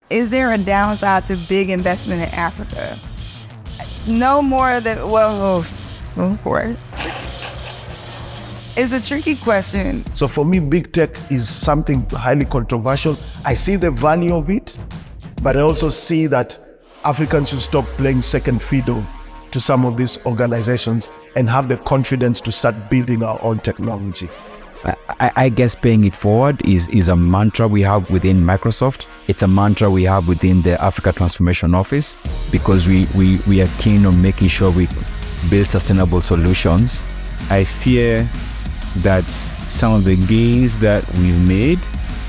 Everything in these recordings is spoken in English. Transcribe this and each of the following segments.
Is there a downside to big investment in Africa? No more than, well, it's a tricky question. So for me, big tech is something highly controversial. I see the value of it, but I also see that Africans should stop playing second fiddle to some of these organizations and have the confidence to start building our own technology. I guess paying it forward is a mantra we have within Microsoft. It's a mantra we have within the Africa Transformation Office, because we are keen on making sure we build sustainable solutions. I fear that some of the gains that we've made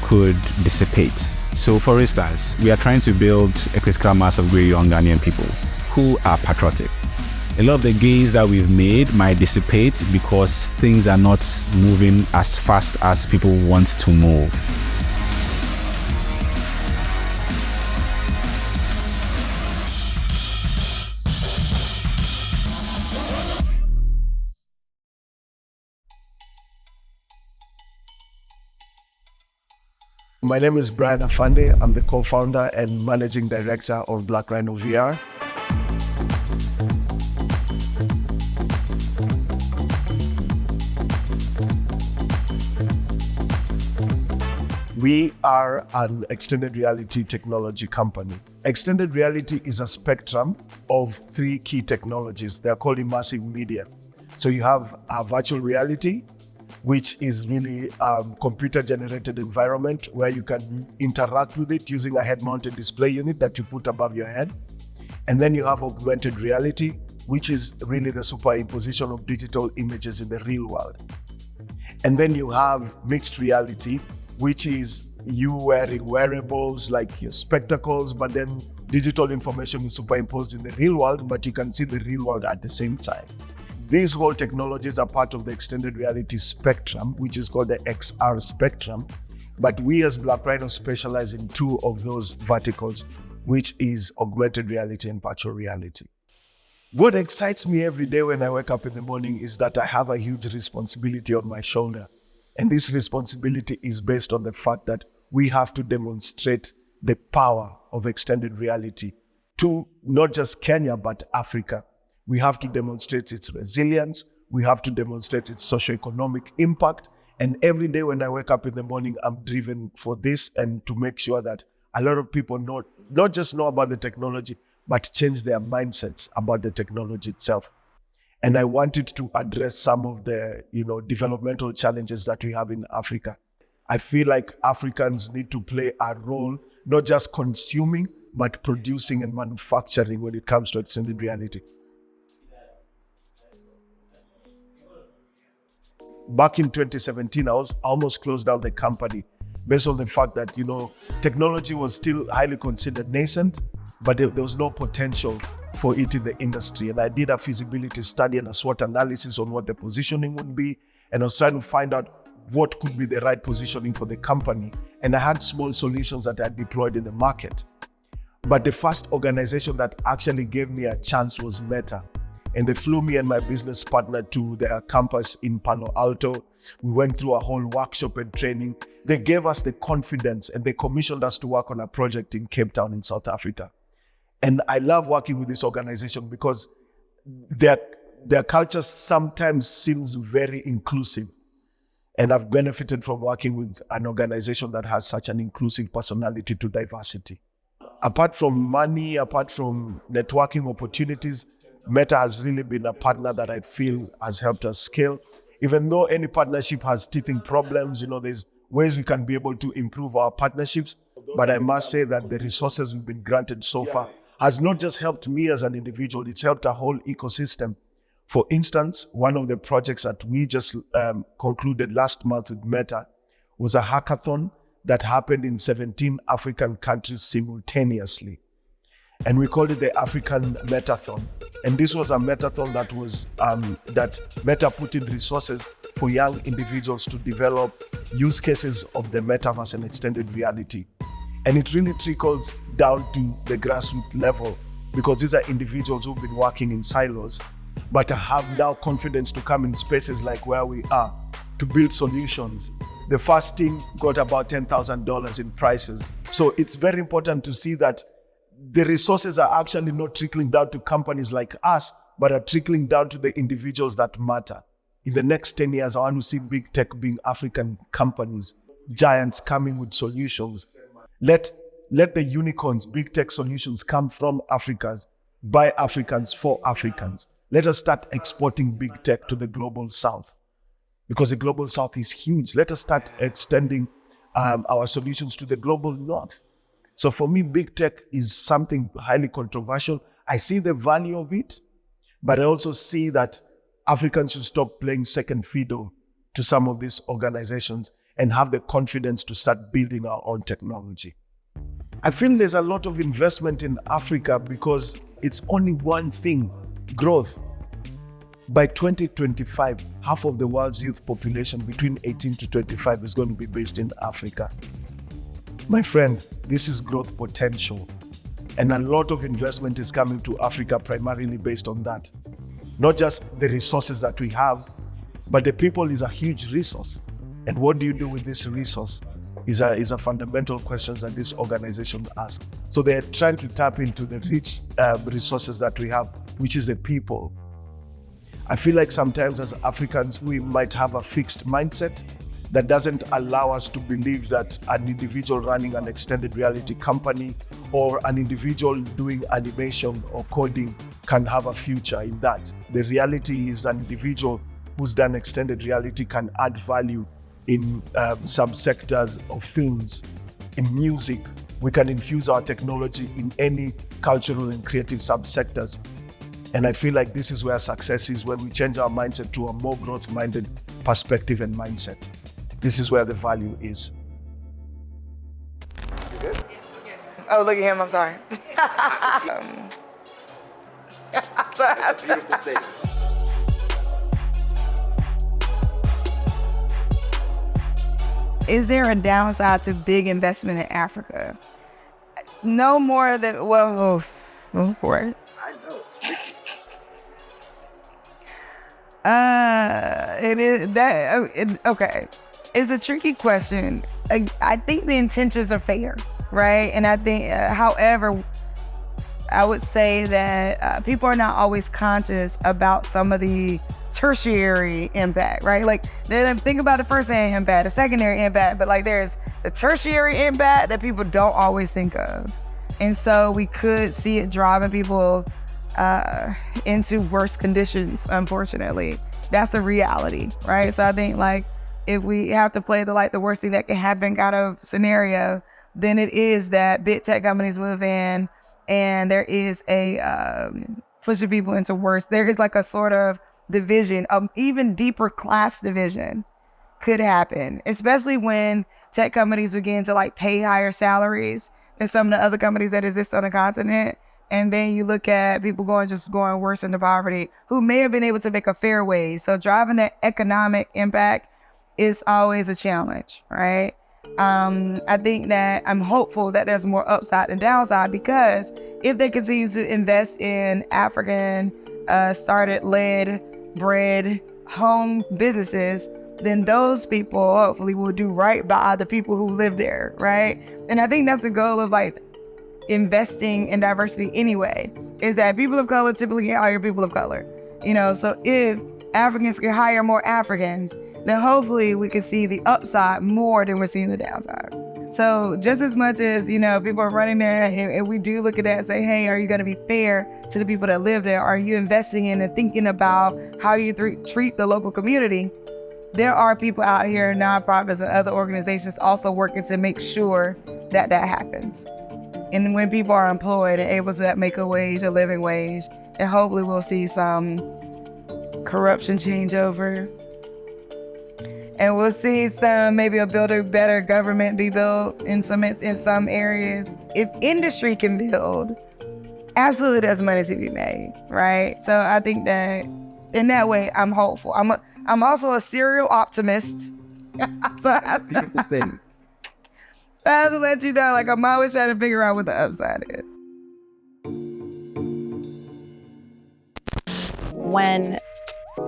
could dissipate. So for instance, we are trying to build a critical mass of great young Ghanaian people who are patriotic. A lot of the gains that we've made might dissipate because things are not moving as fast as people want to move. My name is Brian Afande. I'm the co-founder and managing director of Rhino VR. We are an extended reality technology company. Extended reality is a spectrum of three key technologies. They're called immersive media. So you have a virtual reality, which is really a computer-generated environment where you can interact with it using a head-mounted display unit that you put above your head. And then you have augmented reality, which is really the superimposition of digital images in the real world. And then you have mixed reality, which is you wearing wearables like your spectacles, but then digital information is superimposed in the real world, but you can see the real world at the same time. These whole technologies are part of the extended reality spectrum, which is called the XR spectrum. But we as Black Rhino specialize in two of those verticals, which is augmented reality and virtual reality. What excites me every day when I wake up in the morning is that I have a huge responsibility on my shoulder. And this responsibility is based on the fact that we have to demonstrate the power of extended reality to not just Kenya, but Africa. We have to demonstrate its resilience. We have to demonstrate its socioeconomic impact. And every day when I wake up in the morning, I'm driven for this and to make sure that a lot of people not just know about the technology, but change their mindsets about the technology itself. And I wanted to address some of the, developmental challenges that we have in Africa. I feel like Africans need to play a role, not just consuming, but producing and manufacturing when it comes to extended reality. Back in 2017, I almost closed down the company based on the fact that, technology was still highly considered nascent, but there was no potential for it in the industry. And I did a feasibility study and a SWOT analysis on what the positioning would be. And I was trying to find out what could be the right positioning for the company. And I had small solutions that I had deployed in the market. But the first organization that actually gave me a chance was Meta. And they flew me and my business partner to their campus in Palo Alto. We went through a whole workshop and training. They gave us the confidence and they commissioned us to work on a project in Cape Town in South Africa. And I love working with this organization because their culture sometimes seems very inclusive. And I've benefited from working with an organization that has such an inclusive personality to diversity. Apart from money, apart from networking opportunities, Meta has really been a partner that I feel has helped us scale. Even though any partnership has teething problems, there's ways we can be able to improve our partnerships. But I must say that the resources we've been granted so far has not just helped me as an individual, it's helped a whole ecosystem. For instance, one of the projects that we just concluded last month with Meta was a hackathon that happened in 17 African countries simultaneously. And we called it the African Metathon. And this was a metathon that was that Meta put in resources for young individuals to develop use cases of the metaverse and extended reality. And it really trickles down to the grassroots level because these are individuals who've been working in silos, but have now confidence to come in spaces like where we are to build solutions The first team got about $10,000 in prices. So it's very important to see that the resources are actually not trickling down to companies like us, but are trickling down to the individuals that matter. In the next 10 years, I want to see big tech being African companies, giants coming with solutions. Let the unicorns, big tech solutions come from Africans, by Africans, for Africans. Let us start exporting big tech to the global south, because the global south is huge. Let us start extending our solutions to the global north. So for me, big tech is something highly controversial. I see the value of it, but I also see that Africans should stop playing second fiddle to some of these organizations and have the confidence to start building our own technology. I feel there's a lot of investment in Africa because it's only one thing: growth. By 2025, half of the world's youth population between 18 to 25 is going to be based in Africa. My friend, this is growth potential. And a lot of investment is coming to Africa primarily based on that. Not just the resources that we have, but the people is a huge resource. And what do you do with this resource is a fundamental question that this organization asks. So they're trying to tap into the rich resources that we have, which is the people. I feel like sometimes as Africans, we might have a fixed mindset that doesn't allow us to believe that an individual running an extended reality company or an individual doing animation or coding can have a future in that. The reality is an individual who's done extended reality can add value in some sectors of films, in music. We can infuse our technology in any cultural and creative subsectors. And I feel like this is where success is, when we change our mindset to a more growth-minded perspective and mindset. This is where the value is. You good? Yeah, oh, look at him, I'm sorry. It's a beautiful thing. Is there a downside to big investment in Africa? No more than, well, go for it. I know it's tricky. It is that, okay. It's a tricky question. I think the intentions are fair, right? And I think, however, I would say that people are not always conscious about some of the tertiary impact, right? Like, they don't think about the first-hand impact, the secondary impact, but like there's the tertiary impact that people don't always think of. And so we could see it driving people into worse conditions, unfortunately. That's the reality, right? So I think like, if we have to play the worst thing that can happen kind of scenario, then it is that big tech companies move in and there is a pushing people into worse. There is like a sort of division, even deeper class division could happen, especially when tech companies begin to like pay higher salaries than some of the other companies that exist on the continent. And then you look at people going worse into poverty who may have been able to make a fair wage. So driving that economic impact is always a challenge, right? I think that I'm hopeful that there's more upside than downside, because if they continue to invest in African started, led, bred home businesses, then those people hopefully will do right by the people who live there, right? And I think that's the goal of like investing in diversity anyway, is that people of color typically hire people of color. You know, so if Africans can hire more Africans, then hopefully we can see the upside more than we're seeing the downside. So just as much as, you know, people are running there and we do look at that and say, hey, are you going to be fair to the people that live there? Are you investing in and thinking about how you treat the local community? There are people out here, nonprofits and other organizations also working to make sure that that happens. And when people are employed and able to make a wage, a living wage, and hopefully we'll see some corruption change over. And we'll see maybe a better government be built in some areas. If industry can build, absolutely there's money to be made, right? So I think that in that way, I'm hopeful. I'm also a serial optimist. So Beautiful thing. I have to let you know, like, I'm always trying to figure out what the upside is. When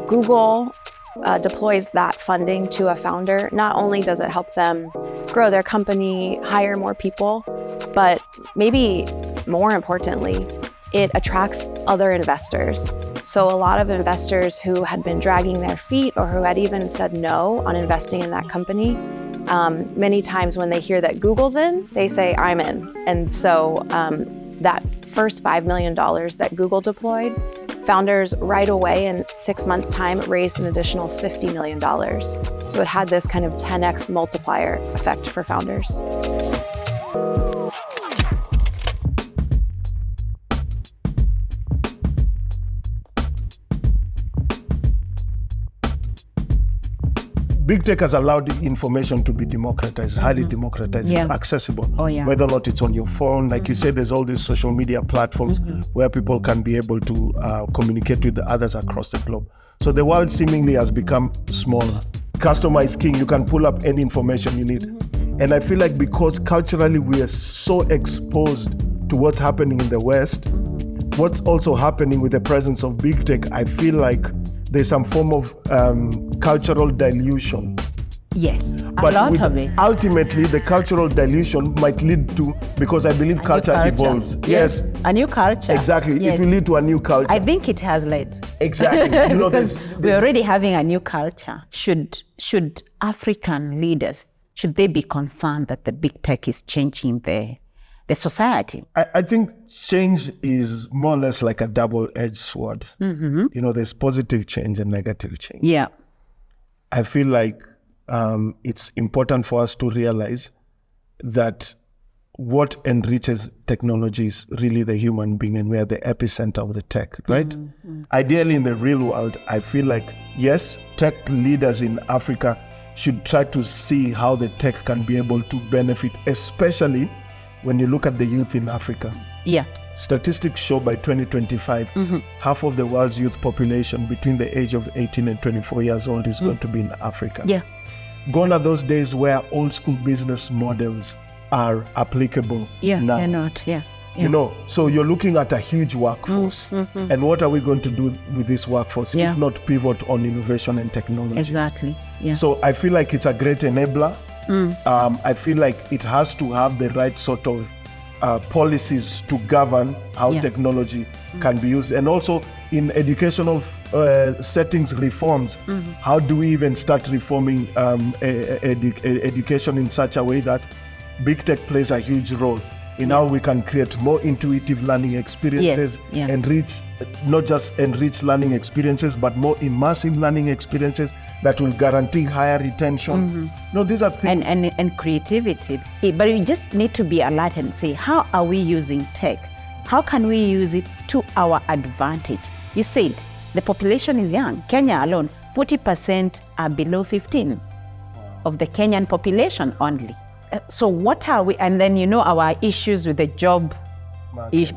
Google deploys that funding to a founder, not only does it help them grow their company, hire more people, but maybe more importantly, it attracts other investors. So a lot of investors who had been dragging their feet or who had even said no on investing in that company, many times when they hear that Google's in, they say, I'm in. And so that first $5 million that Google deployed, founders right away in 6 months' time raised an additional $50 million. So it had this kind of 10x multiplier effect for founders. Big tech has allowed the information to be democratized, highly democratized, it's accessible. Whether or not it's on your phone, like you said, there's all these social media platforms where people can be able to communicate with the others across the globe. So the world seemingly has become smaller. Customer is king, you can pull up any information you need. And I feel like because culturally we are so exposed to what's happening in the West, what's also happening with the presence of big tech, I feel like there's some form of cultural dilution. Yes, But a lot of it. ultimately, the cultural dilution might lead to, because I believe culture evolves. Yes, a new culture. exactly. Yes. It will lead to a new culture. I think it has led. Exactly. You know, Because we're already having a new culture. Should African leaders, should they be concerned that the big tech is changing the society? I think change is more or less like a double-edged sword. You know, there's positive change and negative change. Yeah. I feel like it's important for us to realize that what enriches technology is really the human being, and we are the epicenter of the tech, right? Ideally, in the real world, I feel like, yes, tech leaders in Africa should try to see how the tech can be able to benefit, especially when you look at the youth in Africa. Yeah. Statistics show by 2025, half of the world's youth population between the age of 18 and 24 years old is going to be in Africa. Yeah. Gone are those days where old school business models are applicable now. They're not. Yeah. You know, so you're looking at a huge workforce. And what are we going to do with this workforce if not pivot on innovation and technology? Exactly. Yeah. So I feel like it's a great enabler. I feel like it has to have the right sort of policies to govern how technology can be used. And also in educational settings reforms, how do we even start reforming education in such a way that big tech plays a huge role in how we can create more intuitive learning experiences, enrich, not just enrich learning experiences, but more immersive learning experiences that will guarantee higher retention. No, these are things. And creativity. But we just need to be alert and say, how are we using tech? How can we use it to our advantage? You said the population is young. Kenya alone, 40% are below 15 of the Kenyan population only. So what are we, and then you know our issues with the job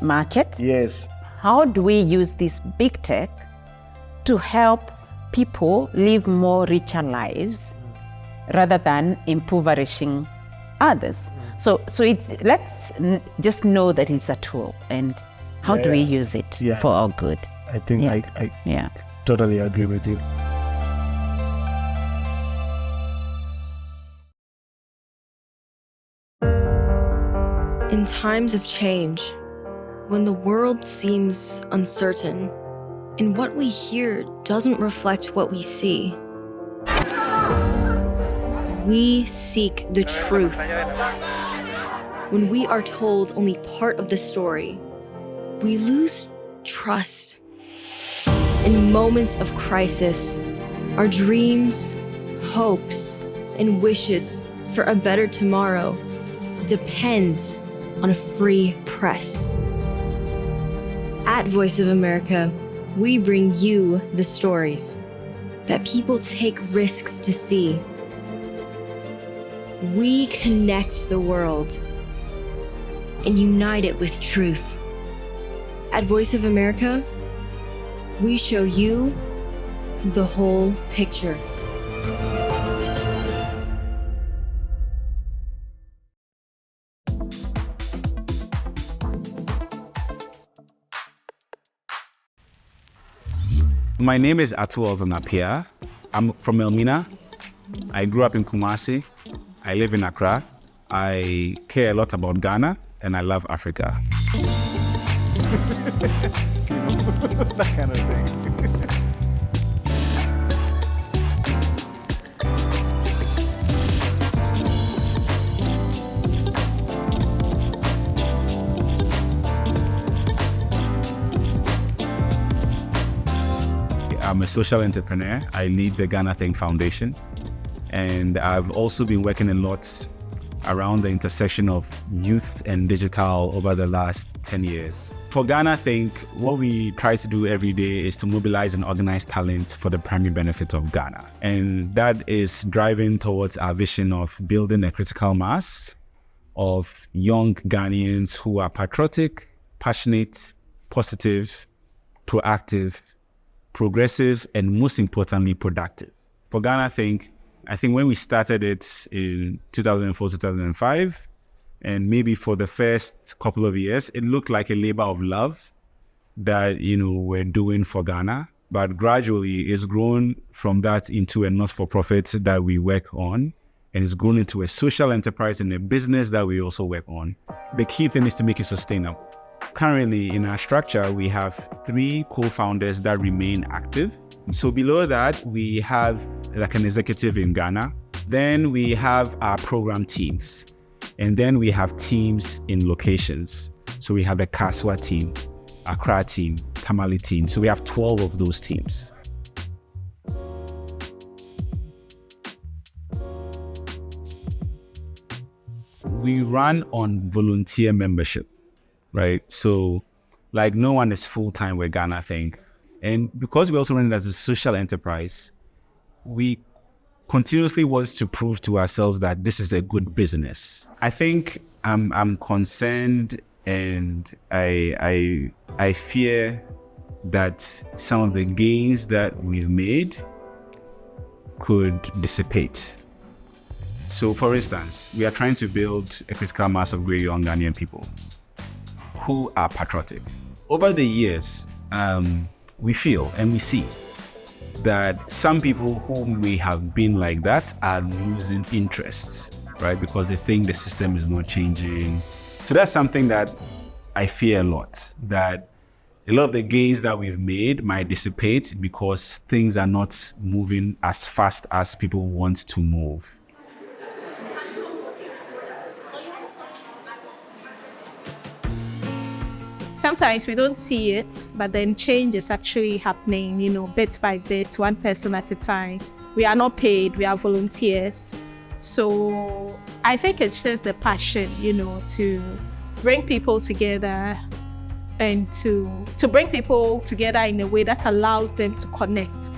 market. Yes. How do we use this big tech to help people live more richer lives rather than impoverishing others? So let's just know that it's a tool, and how do we use it for our good? I think I totally agree with you. In times of change, when the world seems uncertain and what we hear doesn't reflect what we see, we seek the truth. When we are told only part of the story, we lose trust. In moments of crisis, our dreams, hopes, and wishes for a better tomorrow depend on a free press. At Voice of America, we bring you the stories that people take risks to see. We connect the world and unite it with truth. At Voice of America, we show you the whole picture. My name is Atuol Zanapia. I'm from Elmina. I grew up in Kumasi. I live in Accra. I care a lot about Ghana, and I love Africa. That kind of thing. I'm a social entrepreneur. I lead the GhanaThink Foundation. And I've also been working a lot around the intersection of youth and digital over the last 10 years. For GhanaThink, what we try to do every day is to mobilize and organize talent for the primary benefit of Ghana. And that is driving towards our vision of building a critical mass of young Ghanaians who are patriotic, passionate, positive, proactive, progressive, and most importantly, productive. For GhanaThink, I think when we started it in 2004, 2005, and maybe for the first couple of years, it looked like a labor of love that, we're doing for Ghana. But gradually, it's grown from that into a not-for-profit that we work on, and it's grown into a social enterprise and a business that we also work on. The key thing is to make it sustainable. Currently, in our structure, we have 3 co-founders that remain active. So below that, we have like an executive in Ghana. Then we have our program teams. And then we have teams in locations. So we have a Kaswa team, Accra team, Tamale team. So we have 12 of those teams. We run on volunteer membership. Right? So like no one is full-time with GhanaThink. And because we also run it as a social enterprise, we continuously want to prove to ourselves that this is a good business. I think I'm concerned and I fear that some of the gains that we've made could dissipate. So for instance, we are trying to build a critical mass of great young Ghanaian people who are patriotic. Over the years, we feel and we see that some people who may have been like that are losing interest, right? Because they think the system is not changing. So that's something that I fear a lot, that a lot of the gains that we've made might dissipate because things are not moving as fast as people want to move. Sometimes we don't see it, but then change is actually happening, bit by bit, one person at a time. We are not paid, we are volunteers. So I think it's just the passion, to bring people together and to bring people together in a way that allows them to connect.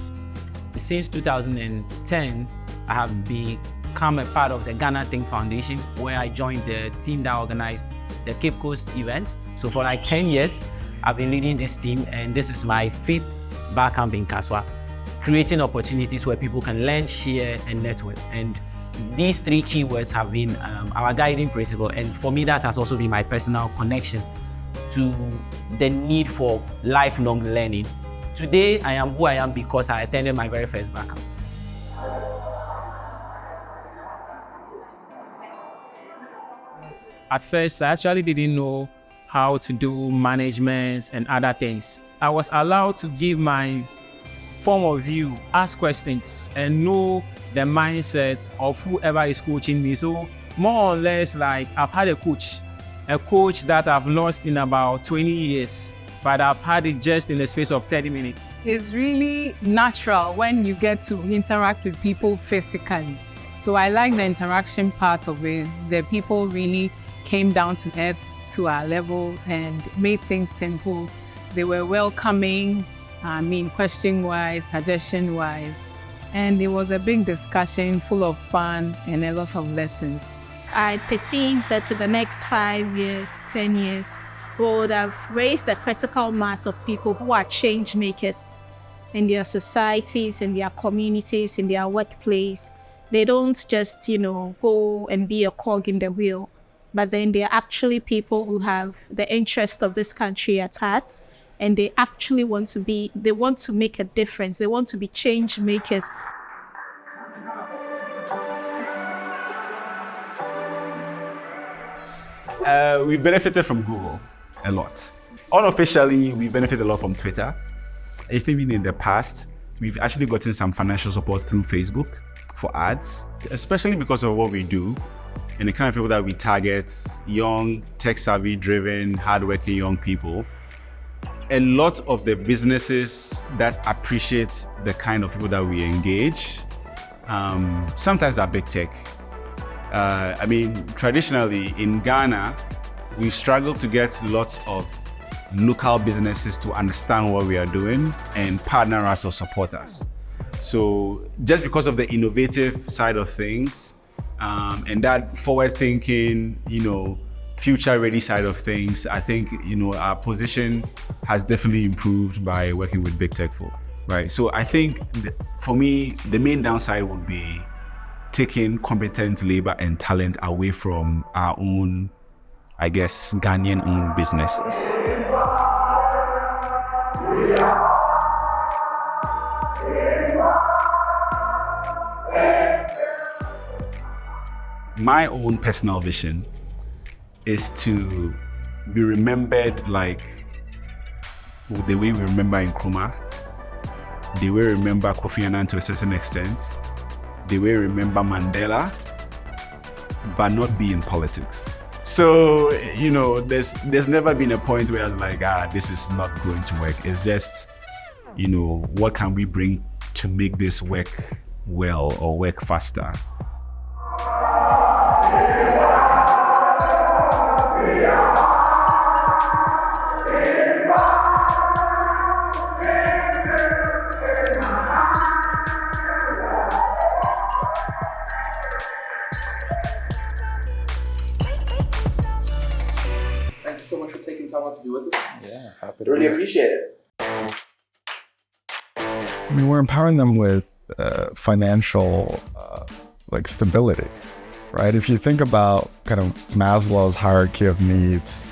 Since 2010, I have become a part of the GhanaThink Foundation, where I joined the team that organized the Cape Coast events. So for like 10 years, I've been leading this team, and this is my 5th bar camp in Kaswa, creating opportunities where people can learn, share, and network. And these 3 keywords have been our guiding principle. And for me, that has also been my personal connection to the need for lifelong learning. Today, I am who I am because I attended my very first bar camp. At first, I actually didn't know how to do management and other things. I was allowed to give my form of view, ask questions, and know the mindset of whoever is coaching me. So more or less, like I've had a coach that I've lost in about 20 years, but I've had it just in the space of 30 minutes. It's really natural when you get to interact with people physically. So I like the interaction part of it. The people really came down to earth to our level and made things simple. They were welcoming, question-wise, suggestion-wise. And it was a big discussion full of fun and a lot of lessons. I perceive that in the next 5 years, 10 years, we would have raised the critical mass of people who are change makers in their societies, in their communities, in their workplace. They don't just, go and be a cog in the wheel, but then they're actually people who have the interest of this country at heart, and they actually want to make a difference. They want to be change makers. We've benefited from Google a lot. Unofficially, we've benefited a lot from Twitter. I think in the past, we've actually gotten some financial support through Facebook for ads, especially because of what we do and the kind of people that we target, young, tech-savvy driven, hardworking young people. A lot of the businesses that appreciate the kind of people that we engage, sometimes are big tech. Traditionally in Ghana, we struggle to get lots of local businesses to understand what we are doing and partner us or support us. So just because of the innovative side of things and that forward thinking, future ready side of things, I think, our position has definitely improved by working with big tech folk, right? So I think for me, the main downside would be taking competent labor and talent away from our own, I guess, Ghanaian owned businesses. My own personal vision is to be remembered like the way we remember Nkrumah, the way we remember Kofi Annan to a certain extent, the way we remember Mandela, but not be in politics. So, there's never been a point where I was like, this is not going to work. It's just, what can we bring to make this work well or work faster? Thank you so much for taking time out to be with us. Yeah, happy to really appreciate it. We're empowering them with financial stability, right? If you think about kind of Maslow's hierarchy of needs,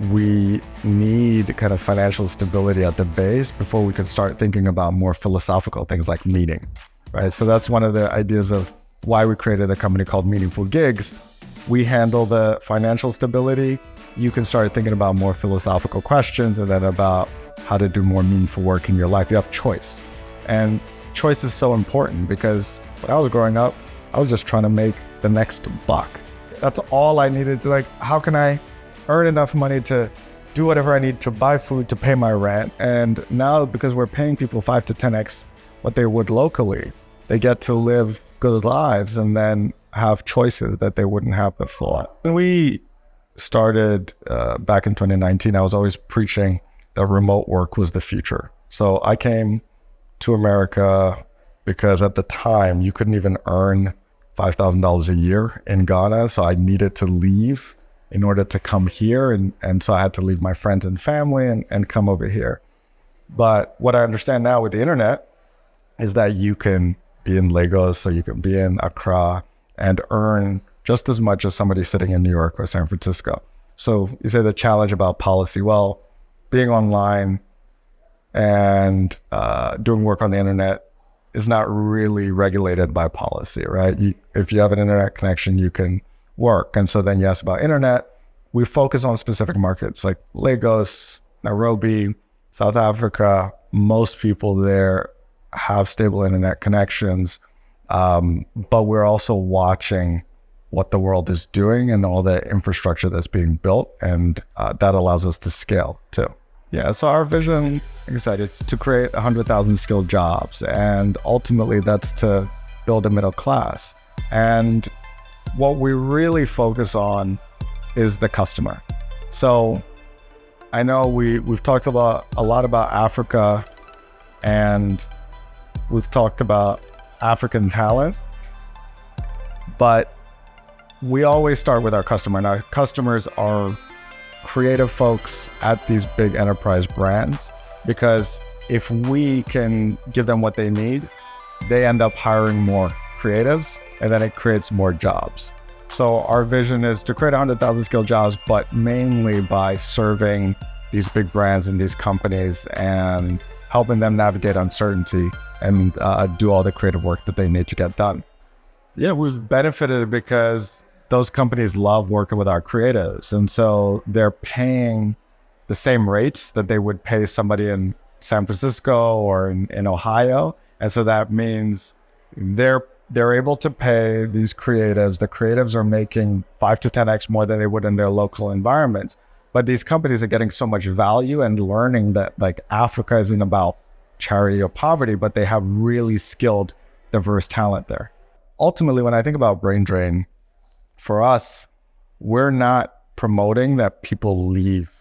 we need kind of financial stability at the base before we can start thinking about more philosophical things like meaning, right? So that's one of the ideas of why we created a company called Meaningful Gigs. We handle the financial stability. You can start thinking about more philosophical questions and then about how to do more meaningful work in your life. You have choice. And choice is so important because when I was growing up, I was just trying to make the next buck. That's all I needed to how can I earn enough money to do whatever I need to buy food, to pay my rent. And now because we're paying people 5 to 10x what they would locally, they get to live good lives and then have choices that they wouldn't have before. When we started back in 2019, I was always preaching that remote work was the future. So I came to America because at the time you couldn't even earn $5,000 a year in Ghana. So I needed to leave in order to come here. And so I had to leave my friends and family and come over here. But what I understand now with the internet is that you can be in Lagos, so you can be in Accra and earn just as much as somebody sitting in New York or San Francisco. So you say the challenge about policy, well, being online and doing work on the internet is not really regulated by policy, right? If you have an internet connection, you can work. And so then you ask about internet, we focus on specific markets like Lagos, Nairobi, South Africa. Most people there have stable internet connections, but we're also watching what the world is doing and all the infrastructure that's being built, and that allows us to scale too. Yeah, so our vision, like I said, it's to create 100,000 skilled jobs, and ultimately that's to build a middle class. And what we really focus on is the customer. So I know we've talked a lot about Africa, and we've talked about African talent, but we always start with our customer, and our customers are creative folks at these big enterprise brands, because if we can give them what they need, they end up hiring more creatives, and then it creates more jobs. So our vision is to create 100,000 skilled jobs, but mainly by serving these big brands and these companies and helping them navigate uncertainty and do all the creative work that they need to get done. Yeah, we've benefited because those companies love working with our creatives. And so they're paying the same rates that they would pay somebody in San Francisco or in Ohio. And so that means they're able to pay these creatives. The creatives are making 5 to 10x more than they would in their local environments. But these companies are getting so much value and learning that like Africa isn't about charity or poverty, but they have really skilled, diverse talent there. Ultimately, when I think about brain drain, for us, we're not promoting that people leave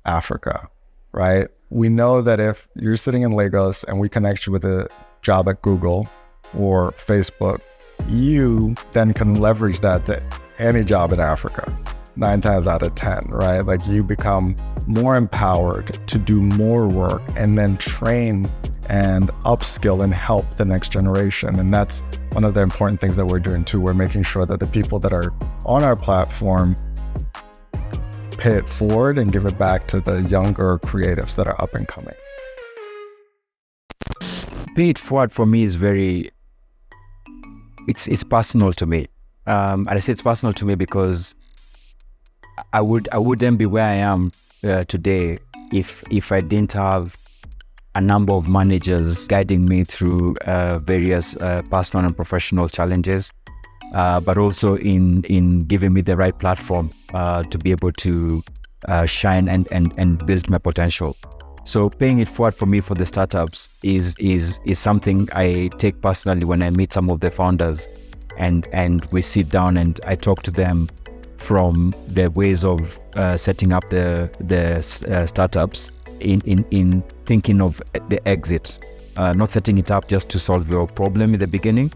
Africa, right? We know that if you're sitting in Lagos and we connect you with a job at Google or Facebook, you then can leverage that to any job in Africa, 9 times out of 10, right? Like you become more empowered to do more work and then train and upskill and help the next generation. And that's one of the important things that we're doing too. We're making sure that the people that are on our platform pay it forward and give it back to the younger creatives that are up and coming. Pay it forward for me is it's personal to me. And I say it's personal to me because I wouldn't be where I am today if I didn't have a number of managers guiding me through various personal and professional challenges, but also in giving me the right platform to be able to shine and build my potential. So paying it forward for me for the startups is something I take personally when I meet some of the founders and we sit down and I talk to them from the ways of setting up the startups in thinking of the exit, not setting it up just to solve your problem in the beginning,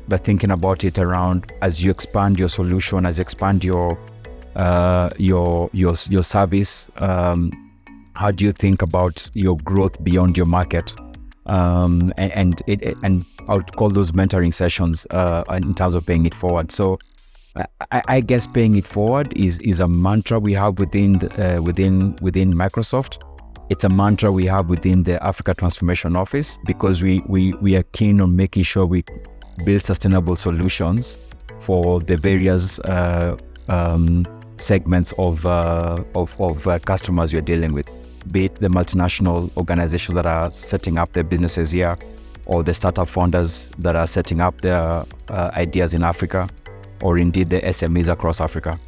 but thinking about it around as you expand your solution, as you expand your service. How do you think about your growth beyond your market? And I would call those mentoring sessions in terms of paying it forward. So I guess paying it forward is a mantra we have within Microsoft. It's a mantra we have within the Africa Transformation Office because we are keen on making sure we build sustainable solutions for the various segments of customers you're dealing with, be it the multinational organizations that are setting up their businesses here, or the startup founders that are setting up their ideas in Africa, or indeed the SMEs across Africa.